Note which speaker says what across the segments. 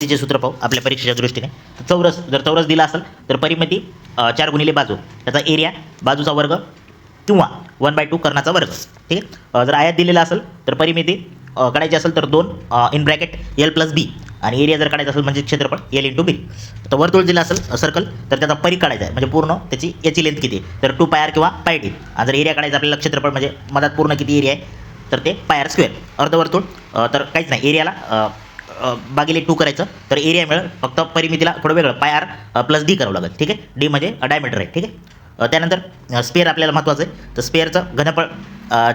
Speaker 1: चे सूत्र पाहू आपल्या परीक्षेच्या दृष्टीने. तर चौरस, जर चौरस दिला असेल तर परिमिती 4 गुणिले बाजू, त्याचा एरिया बाजूचा वर्ग किंवा 1/2 कर्णाचा वर्ग. ठीक आहे. जर आयत दिलेला असेल तर परिमिती काढायची असेल तर 2 इन ब्रॅकेट एल प्लस बी, आणि एरिया जर काढायचा असेल म्हणजे क्षेत्रफळ एल इंटू बी. तर वर्तुळ दिला असेल सर्कल तर त्याचा परिघ काढायचा आहे, म्हणजे पूर्ण त्याची याची लेंथ किती आहे तर 2 पाय आर किंवा पाय डी. आणि जर एरिया काढायचा आपल्याला क्षेत्रफळ म्हणजे मधात पूर्ण किती एरिया आहे तर ते पाय आर स्क्वेअर. अर्धवर्तुळ तर काहीच नाही, एरियाला भागिले 2 करायचं तर एरिया मिळेल, फक्त परिमितीला थोडं वेगळं पाय आर प्लस डी करावं लागेल. ठीक आहे. डी म्हणजे डायमीटर आहे. ठीक आहे. त्यानंतर स्पेअर आपल्याला महत्त्वाचं आहे, तर स्पेअरचं घनफळ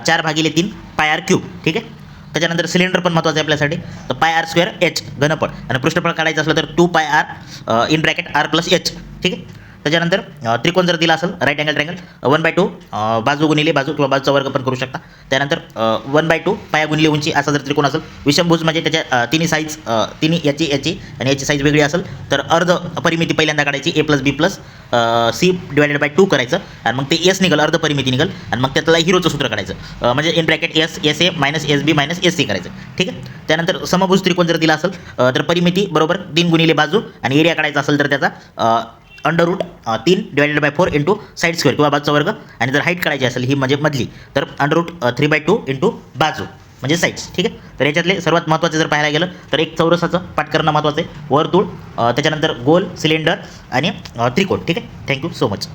Speaker 1: 4/3 पाय आर क्यूब. ठीक आहे. त्याच्यानंतर सिलेंडर पण महत्त्वाचं आहे आपल्यासाठी, तर पाय आर स्क्वेअर एच घनफळ, आणि पृष्ठफळ काढायचं असलं तर 2 pi r in bracket r plus h. ठीक आहे. त्याच्यानंतर त्रिकोण जर दिला असेल राईट अँगल ट्रँगल 1/2 बाजू गुणिले बाजू किंवा बाजूचा वर्ग पण करू शकता. त्यानंतर 1/2 पाया गुणिले उंची असा जर त्रिकोण असेल, विषमभुज म्हणजे त्याच्या तिन्ही साईज तिन्ही याची आणि याची साईज वेगळी असेल तर अर्ध परिमिती पहिल्यांदा काढायची A plus B plus C divided by 2 करायचं, आणि मग ते एस निघाल अर्ध परिमिती निघाल, आणि मग त्यातला हिरोचं सूत्र काढायचं म्हणजे in bracket S A minus S B minus S C करायचं. ठीक आहे. त्यानंतर समभुज त्रिकोण जर दिला असेल तर परिमिती बरोबर 3 गुणिले बाजू, आणि एरिया काढायचा असेल तर त्याचा √3 divided by 4 into side square किंवा बाजूचा वर्ग, आणि जर हाईट काढायची असेल ही म्हणजे मधली तर √3/2 इंटू बाजू म्हणजे साईड्स. ठीक आहे. तर याच्यातले सर्वात महत्त्वाचे जर पाहायला गेलं तर एक चौरसाचं पाठ करणं महत्त्वाचं आहे, वर्तुळ, त्याच्यानंतर गोल, सिलेंडर आणि त्रिकोण. ठीक आहे. Thank you so much.